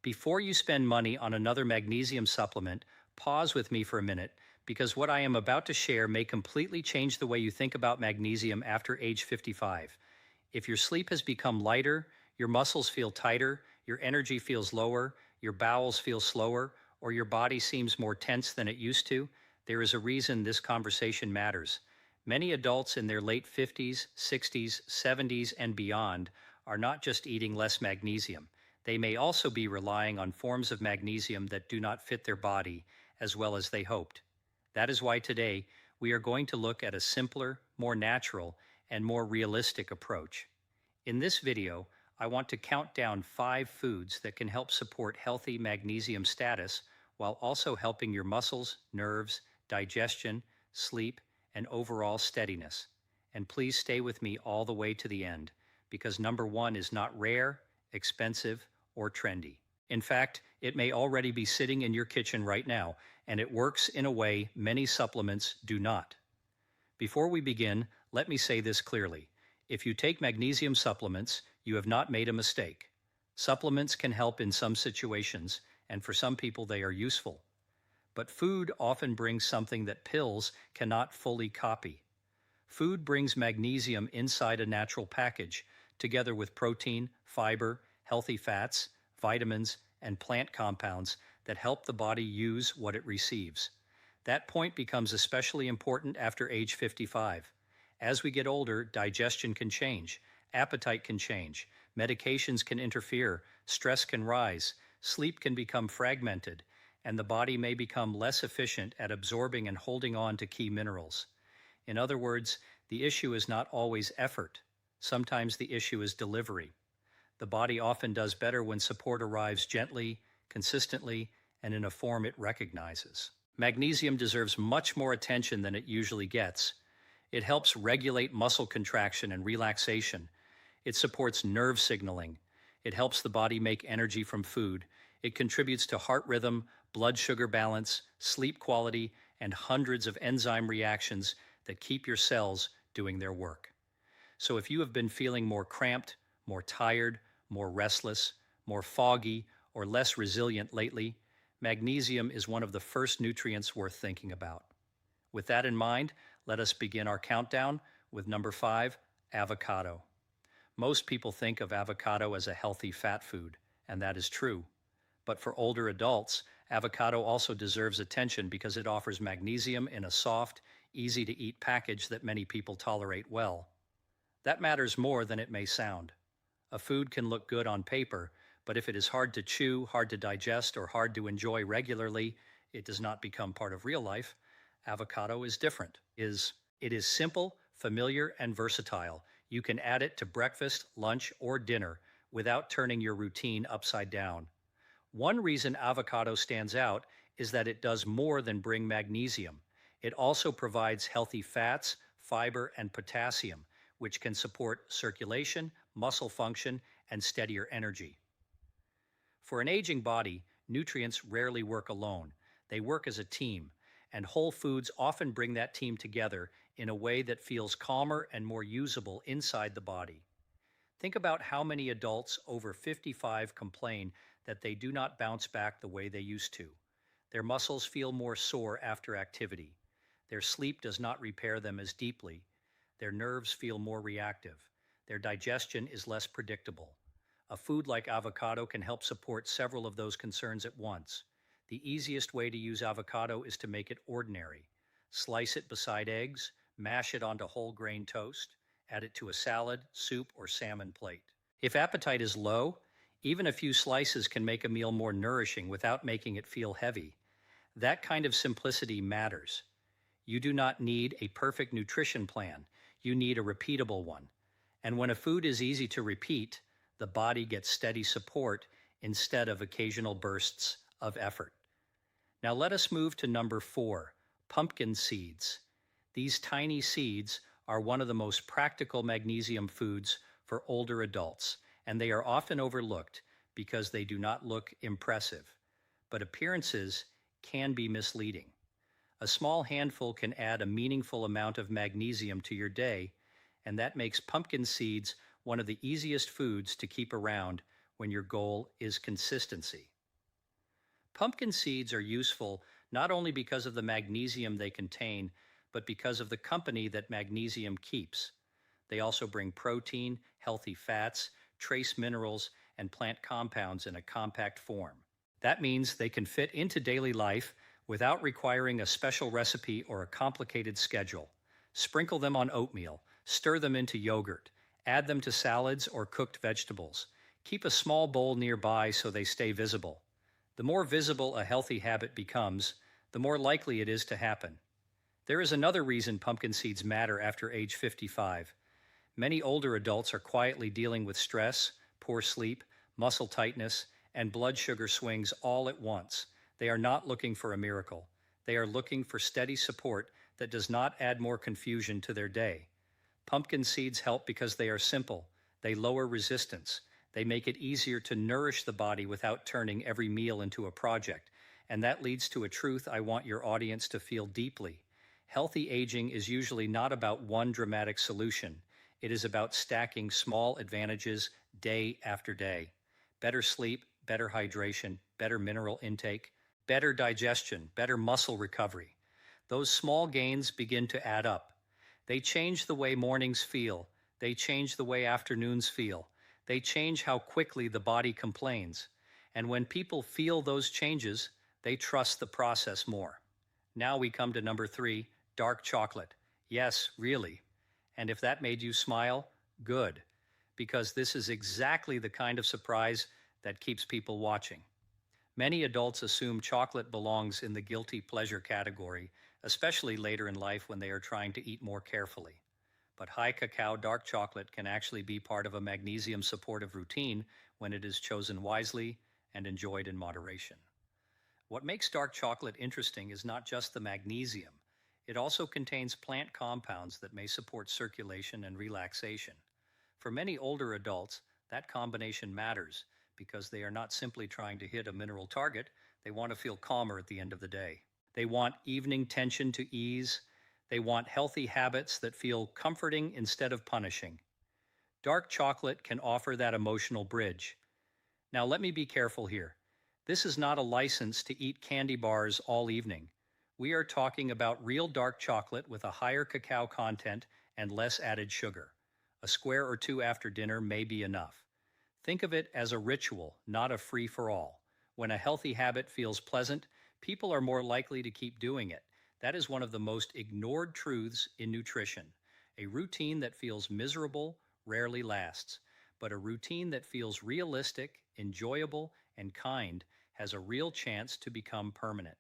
Before you spend money on another magnesium supplement, pause with me for a minute because what I am about to share may completely change the way you think about magnesium after age 55. If your sleep has become lighter, your muscles feel tighter, your energy feels lower, your bowels feel slower, or your body seems more tense than it used to, there is a reason this conversation matters. Many adults in their late 50s, 60s, 70s, and beyond are not just eating less magnesium. They may also be relying on forms of magnesium that do not fit their body as well as they hoped. That is why today we are going to look at a simpler, more natural, and more realistic approach. In this video, I want to count down 5 foods that can help support healthy magnesium status while also helping your muscles, nerves, digestion, sleep, and overall steadiness. And please stay with me all the way to the end, because number 1 is not rare, expensive, or trendy. In fact, it may already be sitting in your kitchen right now, and it works in a way many supplements do not. Before we begin, let me say this clearly. If you take magnesium supplements, you have not made a mistake. Supplements can help in some situations, and for some people they are useful. But food often brings something that pills cannot fully copy. Food brings magnesium inside a natural package, together with protein, fiber, healthy fats, vitamins, and plant compounds that help the body use what it receives. That point becomes especially important after age 55. As we get older, digestion can change, appetite can change, medications can interfere, stress can rise, sleep can become fragmented, and the body may become less efficient at absorbing and holding on to key minerals. In other words, the issue is not always effort. Sometimes the issue is delivery. The body often does better when support arrives gently, consistently, and in a form it recognizes. Magnesium deserves much more attention than it usually gets. It helps regulate muscle contraction and relaxation. It supports nerve signaling. It helps the body make energy from food. It contributes to heart rhythm, blood sugar balance, sleep quality, and hundreds of enzyme reactions that keep your cells doing their work. So if you have been feeling more cramped, more tired, more restless, more foggy, or less resilient lately, magnesium is one of the first nutrients worth thinking about. With that in mind, let us begin our countdown with number 5, avocado. Most people think of avocado as a healthy fat food, and that is true. But for older adults, avocado also deserves attention because it offers magnesium in a soft, easy-to-eat package that many people tolerate well. That matters more than it may sound. A food can look good on paper, but if it is hard to chew, hard to digest, or hard to enjoy regularly, it does not become part of real life. Avocado is different. It is simple, familiar, and versatile. You can add it to breakfast, lunch, or dinner without turning your routine upside down. One reason avocado stands out is that it does more than bring magnesium. It also provides healthy fats, fiber, and potassium, which can support circulation, muscle function, and steadier energy. For an aging body, nutrients rarely work alone. They work as a team, and whole foods often bring that team together in a way that feels calmer and more usable inside the body. Think about how many adults over 55 complain that they do not bounce back the way they used to. Their muscles feel more sore after activity. Their sleep does not repair them as deeply. Their nerves feel more reactive. Their digestion is less predictable. A food like avocado can help support several of those concerns at once. The easiest way to use avocado is to make it ordinary. Slice it beside eggs, mash it onto whole grain toast, add it to a salad, soup, or salmon plate. If appetite is low, even a few slices can make a meal more nourishing without making it feel heavy. That kind of simplicity matters. You do not need a perfect nutrition plan. You need a repeatable one. And when a food is easy to repeat, the body gets steady support instead of occasional bursts of effort. Now let us move to number 4, pumpkin seeds. These tiny seeds are one of the most practical magnesium foods for older adults, and they are often overlooked because they do not look impressive. But appearances can be misleading. A small handful can add a meaningful amount of magnesium to your day, and that makes pumpkin seeds one of the easiest foods to keep around when your goal is consistency. Pumpkin seeds are useful not only because of the magnesium they contain, but because of the company that magnesium keeps. They also bring protein, healthy fats, trace minerals, and plant compounds in a compact form. That means they can fit into daily life without requiring a special recipe or a complicated schedule. Sprinkle them on oatmeal, stir them into yogurt, add them to salads or cooked vegetables. Keep a small bowl nearby so they stay visible. The more visible a healthy habit becomes, the more likely it is to happen. There is another reason pumpkin seeds matter after age 55. Many older adults are quietly dealing with stress, poor sleep, muscle tightness, and blood sugar swings all at once. They are not looking for a miracle. They are looking for steady support that does not add more confusion to their day. Pumpkin seeds help because they are simple. They lower resistance. They make it easier to nourish the body without turning every meal into a project. And that leads to a truth I want your audience to feel deeply. Healthy aging is usually not about one dramatic solution. It is about stacking small advantages day after day. Better sleep, better hydration, better mineral intake, better digestion, better muscle recovery. Those small gains begin to add up. They change the way mornings feel. They change the way afternoons feel. They change how quickly the body complains. And when people feel those changes, they trust the process more. Now we come to number 3, dark chocolate. Yes, really. And if that made you smile, good. Because this is exactly the kind of surprise that keeps people watching. Many adults assume chocolate belongs in the guilty pleasure category, especially later in life when they are trying to eat more carefully. But high cacao dark chocolate can actually be part of a magnesium supportive routine when it is chosen wisely and enjoyed in moderation. What makes dark chocolate interesting is not just the magnesium. It also contains plant compounds that may support circulation and relaxation. For many older adults, that combination matters because they are not simply trying to hit a mineral target, they want to feel calmer at the end of the day. They want evening tension to ease. They want healthy habits that feel comforting instead of punishing. Dark chocolate can offer that emotional bridge. Now let me be careful here. This is not a license to eat candy bars all evening. We are talking about real dark chocolate with a higher cacao content and less added sugar. A square or two after dinner may be enough. Think of it as a ritual, not a free-for-all. When a healthy habit feels pleasant, people are more likely to keep doing it. That is one of the most ignored truths in nutrition. A routine that feels miserable rarely lasts, but a routine that feels realistic, enjoyable, and kind has a real chance to become permanent.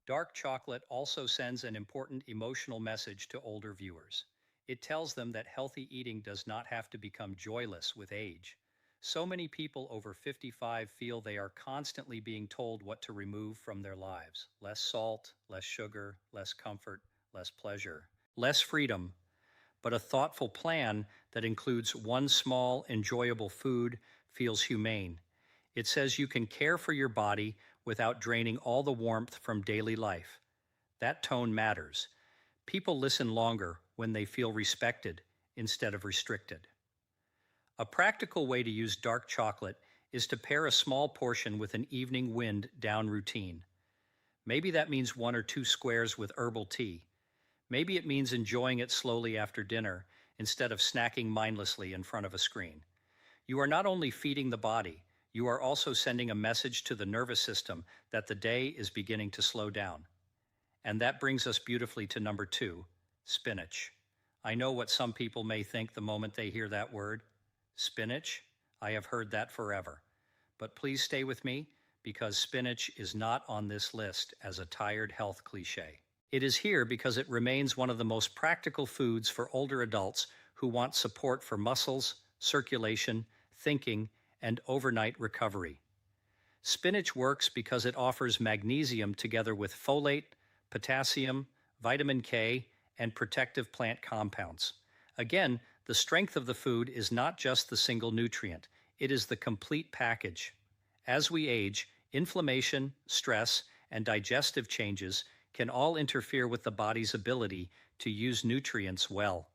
Dark chocolate also sends an important emotional message to older viewers. It tells them that healthy eating does not have to become joyless with age. So many people over 55 feel they are constantly being told what to remove from their lives. Less salt, less sugar, less comfort, less pleasure, less freedom. But a thoughtful plan that includes one small, enjoyable food feels humane. It says you can care for your body without draining all the warmth from daily life. That tone matters. People listen longer when they feel respected instead of restricted. A practical way to use dark chocolate is to pair a small portion with an evening wind down routine. Maybe that means 1 or 2 squares with herbal tea. Maybe it means enjoying it slowly after dinner instead of snacking mindlessly in front of a screen. You are not only feeding the body, you are also sending a message to the nervous system that the day is beginning to slow down. And that brings us beautifully to number 2, spinach. I know what some people may think the moment they hear that word. Spinach? I have heard that forever. But please stay with me because spinach is not on this list as a tired health cliche. It is here because it remains one of the most practical foods for older adults who want support for muscles, circulation, thinking, and overnight recovery. Spinach works because it offers magnesium together with folate, potassium, vitamin K, and protective plant compounds. Again, the strength of the food is not just the single nutrient, it is the complete package. As we age, inflammation, stress, and digestive changes can all interfere with the body's ability to use nutrients well.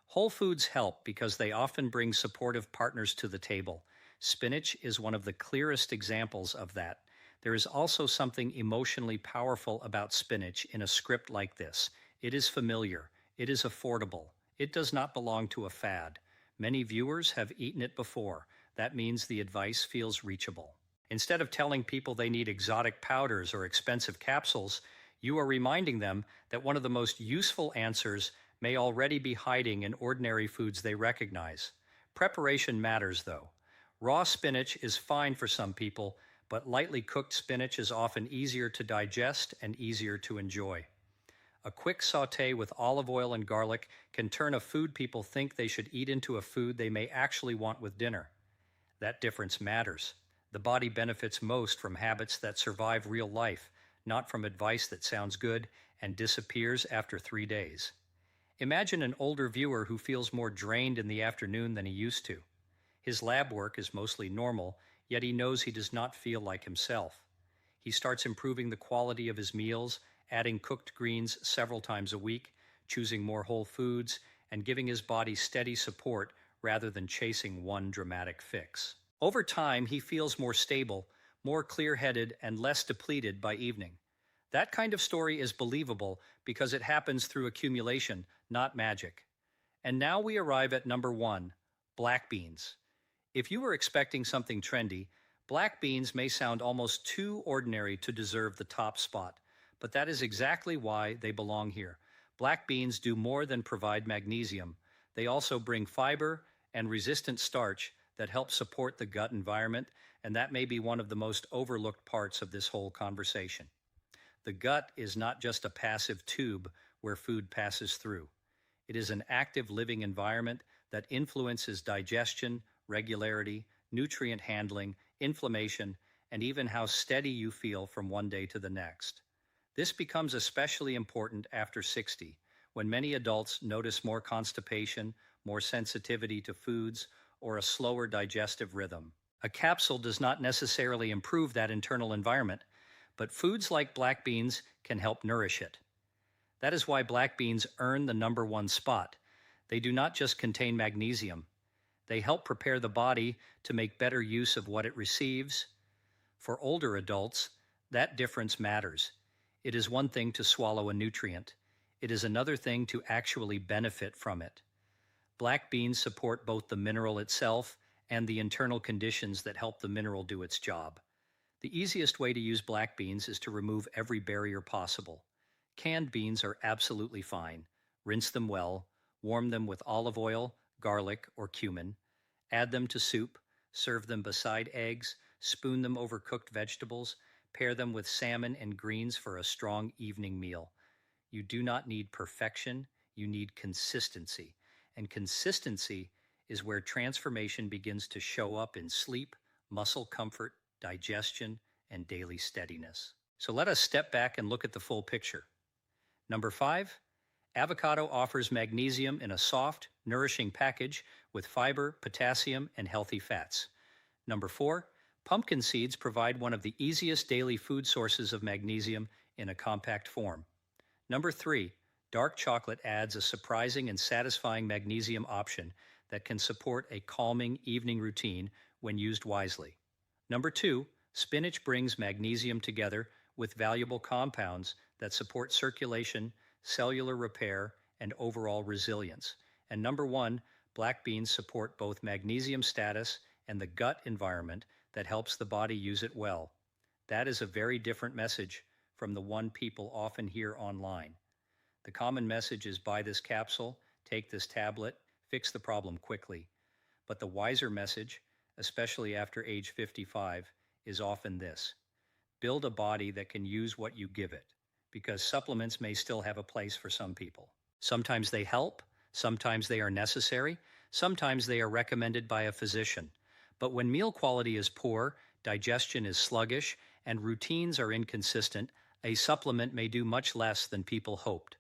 Whole foods help because they often bring supportive partners to the table. Spinach is one of the clearest examples of that. There is also something emotionally powerful about spinach in a script like this. It is familiar. It is affordable. It does not belong to a fad. Many viewers have eaten it before. That means the advice feels reachable. Instead of telling people they need exotic powders or expensive capsules, you are reminding them that one of the most useful answers may already be hiding in ordinary foods they recognize. Preparation matters, though. Raw spinach is fine for some people, but lightly cooked spinach is often easier to digest and easier to enjoy. A quick sauté with olive oil and garlic can turn a food people think they should eat into a food they may actually want with dinner. That difference matters. The body benefits most from habits that survive real life, not from advice that sounds good and disappears after 3 days. Imagine an older viewer who feels more drained in the afternoon than he used to. His lab work is mostly normal, yet he knows he does not feel like himself. He starts improving the quality of his meals, adding cooked greens several times a week, choosing more whole foods, and giving his body steady support rather than chasing one dramatic fix. Over time, he feels more stable, more clear-headed, and less depleted by evening. That kind of story is believable because it happens through accumulation, not magic. And now we arrive at number 1, black beans. If you were expecting something trendy, black beans may sound almost too ordinary to deserve the top spot, but that is exactly why they belong here. Black beans do more than provide magnesium. They also bring fiber and resistant starch that help support the gut environment, and that may be one of the most overlooked parts of this whole conversation. The gut is not just a passive tube where food passes through. It is an active living environment that influences digestion, regularity, nutrient handling, inflammation, and even how steady you feel from one day to the next. This becomes especially important after 60, when many adults notice more constipation, more sensitivity to foods, or a slower digestive rhythm. A capsule does not necessarily improve that internal environment, but foods like black beans can help nourish it. That is why black beans earn the number 1 spot. They do not just contain magnesium. They help prepare the body to make better use of what it receives. For older adults, that difference matters. It is one thing to swallow a nutrient. It is another thing to actually benefit from it. Black beans support both the mineral itself and the internal conditions that help the mineral do its job. The easiest way to use black beans is to remove every barrier possible. Canned beans are absolutely fine. Rinse them well, warm them with olive oil, garlic, or cumin, add them to soup, serve them beside eggs, spoon them over cooked vegetables, pair them with salmon and greens for a strong evening meal. You do not need perfection, you need consistency. And consistency is where transformation begins to show up in sleep, muscle comfort, digestion, and daily steadiness. So let us step back and look at the full picture. Number 5, avocado offers magnesium in a soft, nourishing package with fiber, potassium, and healthy fats. Number 4, pumpkin seeds provide one of the easiest daily food sources of magnesium in a compact form. Number 3, dark chocolate adds a surprising and satisfying magnesium option that can support a calming evening routine when used wisely. Number 2, spinach brings magnesium together with valuable compounds that support circulation, cellular repair, and overall resilience. And number 1, black beans support both magnesium status and the gut environment that helps the body use it well. That is a very different message from the one people often hear online. The common message is buy this capsule, take this tablet, fix the problem quickly. But the wiser message, especially after age 55, is often this: build a body that can use what you give it, because supplements may still have a place for some people. Sometimes they help, sometimes they are necessary, sometimes they are recommended by a physician. But when meal quality is poor, digestion is sluggish, and routines are inconsistent, a supplement may do much less than people hoped.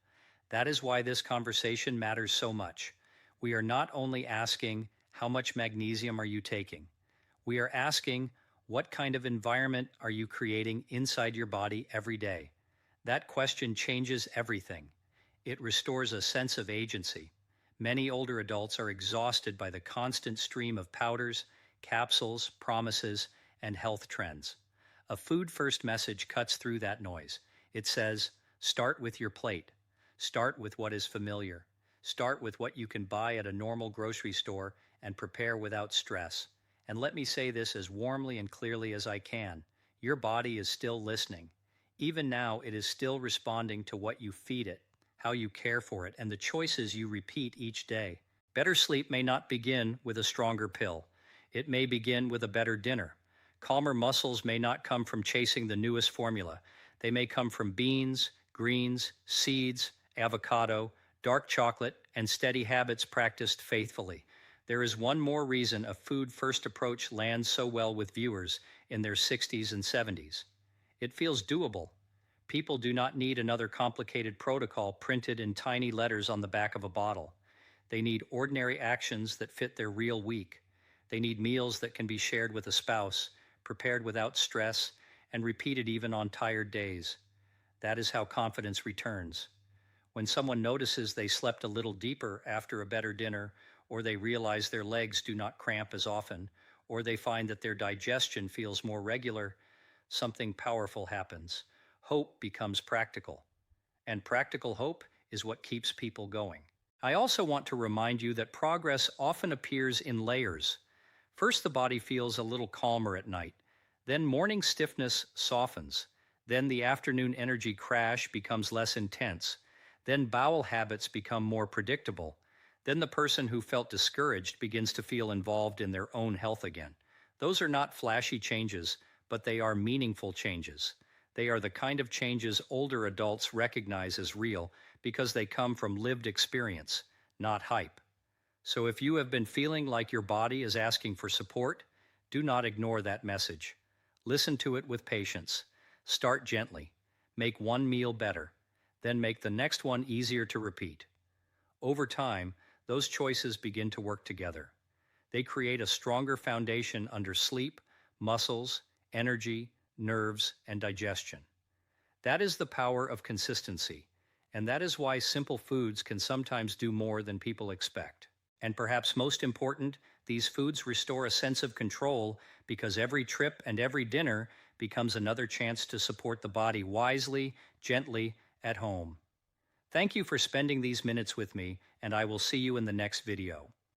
That is why this conversation matters so much. We are not only asking, how much magnesium are you taking? We are asking, what kind of environment are you creating inside your body every day? That question changes everything. It restores a sense of agency. Many older adults are exhausted by the constant stream of powders, capsules, promises, and health trends. A food-first message cuts through that noise. It says, start with your plate. Start with what is familiar. Start with what you can buy at a normal grocery store and prepare without stress. And let me say this as warmly and clearly as I can. Your body is still listening. Even now, it is still responding to what you feed it, how you care for it, and the choices you repeat each day. Better sleep may not begin with a stronger pill. It may begin with a better dinner. Calmer muscles may not come from chasing the newest formula. They may come from beans, greens, seeds, avocado, dark chocolate, and steady habits practiced faithfully. There is one more reason a food-first approach lands so well with viewers in their 60s and 70s. It feels doable. People do not need another complicated protocol printed in tiny letters on the back of a bottle. They need ordinary actions that fit their real week. They need meals that can be shared with a spouse, prepared without stress, and repeated even on tired days. That is how confidence returns. When someone notices they slept a little deeper after a better dinner, or they realize their legs do not cramp as often, or they find that their digestion feels more regular, something powerful happens. Hope becomes practical. And practical hope is what keeps people going. I also want to remind you that progress often appears in layers. First, the body feels a little calmer at night. Then morning stiffness softens. Then the afternoon energy crash becomes less intense. Then bowel habits become more predictable. Then the person who felt discouraged begins to feel involved in their own health again. Those are not flashy changes, but they are meaningful changes. They are the kind of changes older adults recognize as real because they come from lived experience, not hype. So if you have been feeling like your body is asking for support, do not ignore that message. Listen to it with patience. Start gently. Make one meal better. Then make the next one easier to repeat. Over time, those choices begin to work together. They create a stronger foundation under sleep, muscles, energy, nerves, and digestion. That is the power of consistency, and that is why simple foods can sometimes do more than people expect. And perhaps most important, these foods restore a sense of control because every trip and every dinner becomes another chance to support the body wisely, gently, at home. Thank you for spending these minutes with me, and I will see you in the next video.